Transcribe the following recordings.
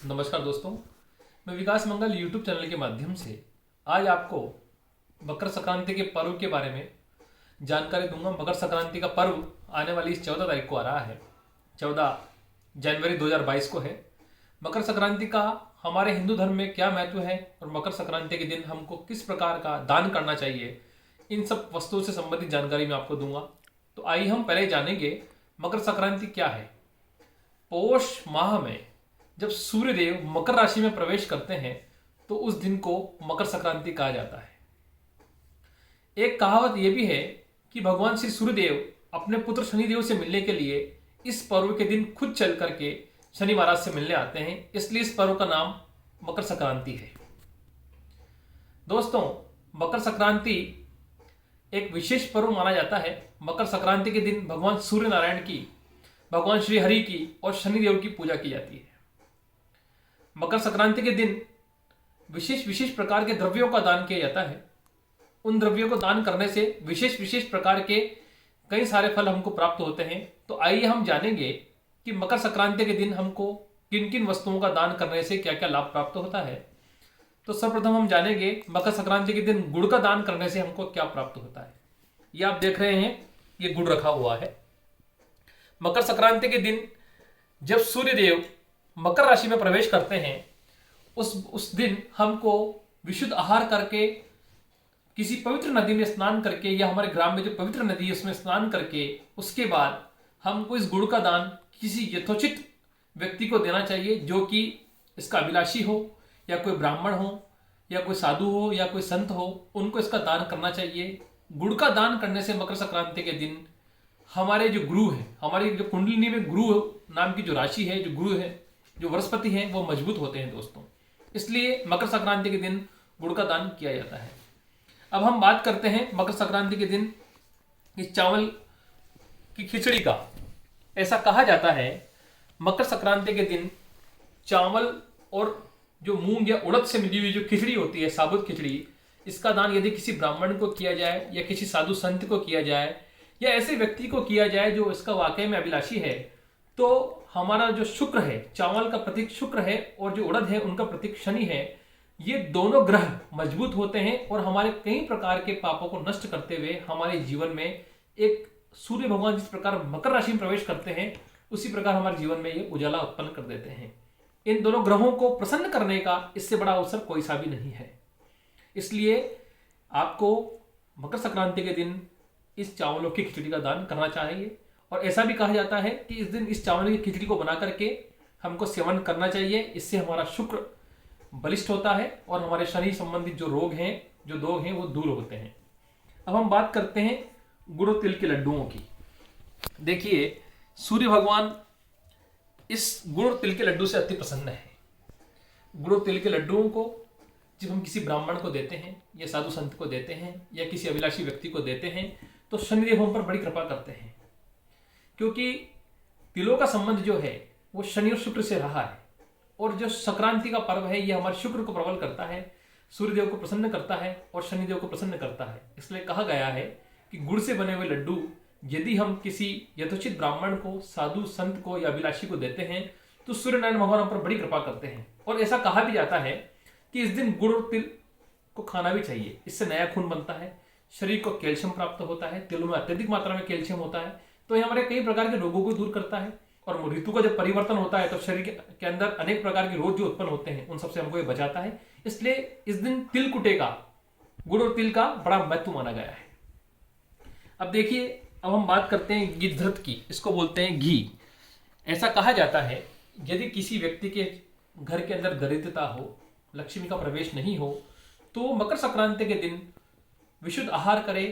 नमस्कार दोस्तों, मैं विकास मंगल यूट्यूब चैनल के माध्यम से आज आपको मकर संक्रांति के पर्व के बारे में जानकारी दूंगा। मकर संक्रांति का पर्व आने वाली इस 14 तारीख को आ रहा है। 14 जनवरी 2022 को है। मकर संक्रांति का हमारे हिंदू धर्म में क्या महत्व है और मकर संक्रांति के दिन हमको किस प्रकार का दान करना चाहिए, इन सब वस्तुओं से संबंधित जानकारी मैं आपको दूंगा। तो आइए हम पहले जानेंगे मकर संक्रांति क्या है। पौष माह में जब सूर्यदेव मकर राशि में प्रवेश करते हैं तो उस दिन को मकर संक्रांति कहा जाता है। एक कहावत यह भी है कि भगवान श्री सूर्यदेव अपने पुत्र शनिदेव से मिलने के लिए इस पर्व के दिन खुद चल करके शनि महाराज से मिलने आते हैं, इसलिए इस पर्व का नाम मकर संक्रांति है। दोस्तों, मकर संक्रांति एक विशेष पर्व माना जाता है। मकर संक्रांति के दिन भगवान सूर्य नारायण की, भगवान श्री हरि की और शनिदेव की पूजा की जाती है। मकर संक्रांति के दिन विशेष विशेष प्रकार के द्रव्यों का दान किया जाता है। उन द्रव्यों को दान करने से विशेष विशेष प्रकार के कई सारे फल हमको प्राप्त होते हैं। तो आइए हम जानेंगे कि मकर संक्रांति के दिन हमको किन किन वस्तुओं का दान करने से क्या क्या लाभ प्राप्त होता है। तो सर्वप्रथम हम जानेंगे मकर संक्रांति के दिन गुड़ का दान करने से हमको क्या प्राप्त होता है। ये आप देख रहे हैं, ये गुड़ रखा हुआ है। मकर संक्रांति के दिन जब सूर्यदेव मकर राशि में प्रवेश करते हैं उस दिन हमको विशुद्ध आहार करके किसी पवित्र नदी में स्नान करके, या हमारे ग्राम में जो पवित्र नदी है उसमें स्नान करके, उसके बाद हमको इस गुड़ का दान किसी यथोचित व्यक्ति को देना चाहिए जो कि इसका अभिलाषी हो, या कोई ब्राह्मण हो, या कोई साधु हो, या कोई संत हो, उनको इसका दान करना चाहिए। गुड़ का दान करने से मकर संक्रांति के दिन हमारे जो गुरु है, हमारी जो कुंडलिनी में गुरु नाम की जो राशि है, जो गुरु है, जो वनस्पति है, वो मजबूत होते हैं दोस्तों। इसलिए मकर संक्रांति के दिन गुड़ का दान किया जाता है। अब हम बात करते हैं मकर संक्रांति के दिन इस चावल की खिचड़ी का। ऐसा कहा जाता है मकर संक्रांति के दिन चावल और जो मूंग या उड़द से मिली हुई जो खिचड़ी होती है, साबुत खिचड़ी, इसका दान यदि किसी ब्राह्मण को किया जाए, या किसी साधु संत को किया जाए, या ऐसे व्यक्ति को किया जाए जो इसका वाकई में अभिलाषी है, तो हमारा जो शुक्र है, चावल का प्रतीक शुक्र है और जो उड़द है उनका प्रतीक शनि है, ये दोनों ग्रह मजबूत होते हैं और हमारे कई प्रकार के पापों को नष्ट करते हुए हमारे जीवन में एक सूर्य भगवान जिस प्रकार मकर राशि में प्रवेश करते हैं उसी प्रकार हमारे जीवन में ये उजाला उत्पन्न कर देते हैं। इन दोनों ग्रहों को प्रसन्न करने का इससे बड़ा अवसर कोई सा भी नहीं है। इसलिए आपको मकर संक्रांति के दिन इस चावलों की खिचड़ी का दान करना चाहिए। और ऐसा भी कहा जाता है कि इस दिन इस चावल की खिचड़ी को बना करके हमको सेवन करना चाहिए। इससे हमारा शुक्र बलिष्ठ होता है और हमारे शनि संबंधित जो रोग हैं, जो दोग हैं, वो दूर होते हैं। अब हम बात करते हैं गुड़ और तिल के लड्डुओं की। देखिए, सूर्य भगवान इस गुड़ और तिल के लड्डू से अति प्रसन्न है। गुड़ और तिल के लड्डुओं को जब हम किसी ब्राह्मण को देते हैं, या साधु संत को देते हैं, या किसी अभिलाषी व्यक्ति को देते हैं, तो शनिदेव हम पर बड़ी कृपा करते हैं। क्योंकि तिलों का संबंध जो है वो शनि और शुक्र से रहा है, और जो संक्रांति का पर्व है ये हमारे शुक्र को प्रबल करता है, सूर्यदेव को प्रसन्न करता है और शनिदेव को प्रसन्न करता है। इसलिए कहा गया है कि गुड़ से बने हुए लड्डू यदि हम किसी यथोचित ब्राह्मण को, साधु संत को या अभिलाषी को देते हैं तो सूर्य नारायण भगवान हम पर बड़ी कृपा करते हैं। और ऐसा कहा भी जाता है कि इस दिन गुड़ और तिल को खाना भी चाहिए। इससे नया खून बनता है, शरीर को कैल्शियम प्राप्त होता है, तिलों में अत्यधिक मात्रा में कैल्शियम होता है, तो ये हमारे कई प्रकार के रोगों को दूर करता है। और ऋतु का जब परिवर्तन होता है तो शरीर के अंदर अनेक प्रकार के रोग जो उत्पन्न होते हैं उन सबसे हमको ये बचाता है। इसलिए इस दिन तिल कुटे का, गुड़ और तिल का बड़ा महत्व माना गया है। अब देखिए, अब हम बात करते हैं गिद्धृत की। इसको बोलते हैं घी। ऐसा कहा जाता है यदि किसी व्यक्ति के घर के अंदर दरिद्रता हो, लक्ष्मी का प्रवेश नहीं हो, तो मकर संक्रांति के दिन विशुद्ध आहार करे,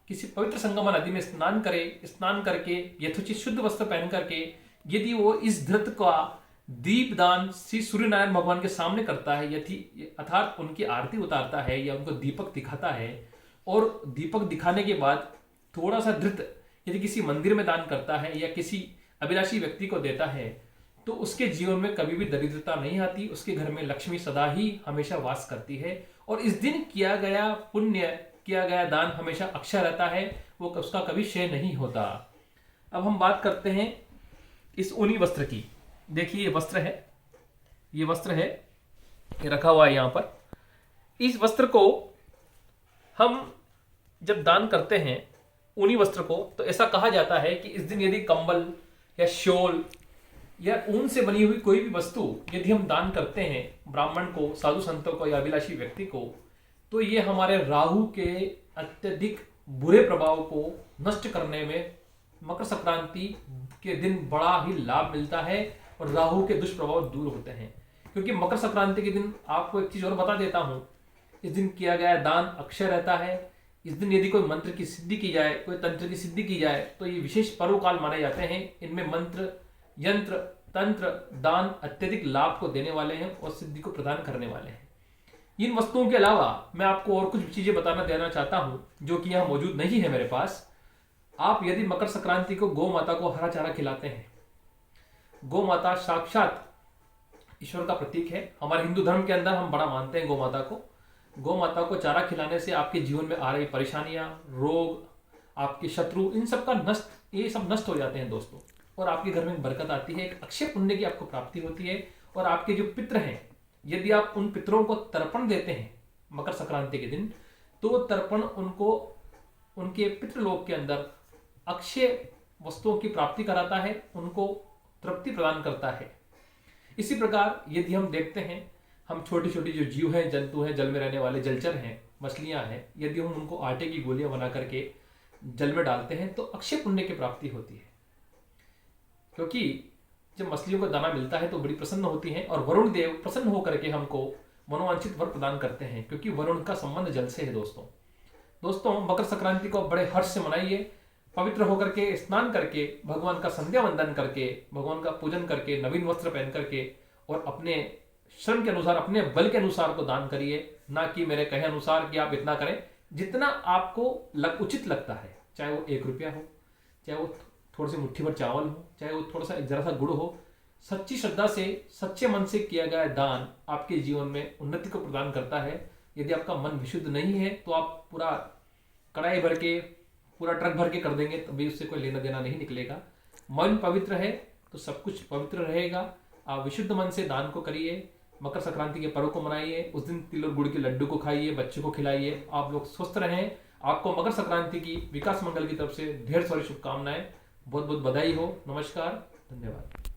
किसी पवित्र संगम नदी में स्नान करे, स्नान करके यथोचित शुद्ध वस्त्र पहन करके यदि वो इस धृत का दीपदान श्री सूर्य नारायण भगवान के सामने करता है, अर्थात उनकी आरती उतारता है या उनको दीपक दिखाता है, और दीपक दिखाने के बाद थोड़ा सा धृत यदि किसी मंदिर में दान करता है या किसी अभिलाषी व्यक्ति को देता है, तो उसके जीवन में कभी भी दरिद्रता नहीं आती। उसके घर में लक्ष्मी सदा ही हमेशा वास करती है, और इस दिन किया गया पुण्य, किया गया दान हमेशा अक्षय रहता है, वो उसका कभी क्षय नहीं होता। अब हम बात करते हैं इस ऊनी वस्त्र की। देखिए, ये वस्त्र है, ये वस्त्र है, ये रखा हुआ है यहाँ पर। इस वस्त्र को हम जब दान करते हैं ऊनी वस्त्र को, तो ऐसा कहा जाता है कि इस दिन यदि कंबल या शॉल या ऊन से बनी हुई कोई भी वस्तु यदि हम दान करते हैं ब्राह्मण को, साधु संतों को या अभिलाषी व्यक्ति को, तो ये हमारे राहु के अत्यधिक बुरे प्रभाव को नष्ट करने में मकर संक्रांति के दिन बड़ा ही लाभ मिलता है और राहु के दुष्प्रभाव दूर होते हैं। क्योंकि मकर संक्रांति के दिन आपको एक चीज और बता देता हूं, इस दिन किया गया दान अक्षय रहता है। इस दिन यदि कोई मंत्र की सिद्धि की जाए, कोई तंत्र की सिद्धि की जाए, तो ये विशेष पर्व काल माने जाते हैं। इनमें मंत्र, यंत्र, तंत्र, दान अत्यधिक लाभ को देने वाले हैं और सिद्धि को प्रदान करने वाले हैं। इन वस्तुओं के अलावा मैं आपको और कुछ चीजें देना चाहता हूं जो कि यहां मौजूद नहीं है मेरे पास। आप यदि मकर संक्रांति को गौ माता को हरा चारा खिलाते हैं, गौ माता साक्षात ईश्वर का प्रतीक है। हमारे हिंदू धर्म के अंदर हम बड़ा मानते हैं गौ माता को। गौ माता को चारा खिलाने से आपके जीवन में आ रही परेशानियां, रोग, आपके शत्रु, इन सब का ये सब नष्ट हो जाते हैं दोस्तों, और आपके घर में बरकत आती है। एक अक्षय पुण्य की आपको प्राप्ति होती है। और आपके जो पितृ हैं, यदि आप उन पितरों को तर्पण देते हैं मकर संक्रांति के दिन, तो वो तर्पण उनको उनके पितृलोक के अंदर अक्षय वस्तुओं की प्राप्ति कराता है, उनको तृप्ति प्रदान करता है। इसी प्रकार यदि हम देखते हैं, हम छोटी छोटी जो जीव हैं, जंतु हैं, जल में रहने वाले जलचर हैं, मछलियां हैं, यदि हम उनको आटे की गोलियां बना करके जल में डालते हैं तो अक्षय पुण्य की प्राप्ति होती है। क्योंकि जब मछलियों को दाना मिलता है तो बड़ी प्रसन्न होती हैं और वरुण देव प्रसन्न होकर के हमको मनोवांछित वर प्रदान करते हैं, क्योंकि वरुण का संबंध जल से है। दोस्तों मकर संक्रांति को बड़े हर्ष से मनाइए। पवित्र होकर के स्नान करके, भगवान का संध्या वंदन करके, भगवान का पूजन करके, नवीन वस्त्र पहन करके और अपने श्रम के अनुसार, अपने बल के अनुसार को दान करिए, ना कि मेरे कहे अनुसार कि आप इतना करें। जितना आपको उचित लगता है, चाहे वो 1 रुपया हो, चाहे वो थोड़ी सी मुट्ठी भर चावल हो, चाहे वो थोड़ा सा जरा सा गुड़ हो, सच्ची श्रद्धा से, सच्चे मन से किया गया दान आपके जीवन में उन्नति को प्रदान करता है। यदि आपका मन विशुद्ध नहीं है तो आप पूरा कढ़ाई भर के, पूरा ट्रक भर के कर देंगे, तभी उससे कोई लेना देना नहीं निकलेगा। मन पवित्र है तो सब कुछ पवित्र रहेगा। आप विशुद्ध मन से दान को करिए, मकर संक्रांति के पर्व को मनाइए। उस दिन तिल और गुड़ के लड्डू को खाइए, बच्चों को खिलाइए। आप लोग स्वस्थ रहें। आपको मकर संक्रांति की विकास मंगल की तरफ से ढेर सारी शुभकामनाएं। बहुत बहुत बधाई हो। नमस्कार, धन्यवाद।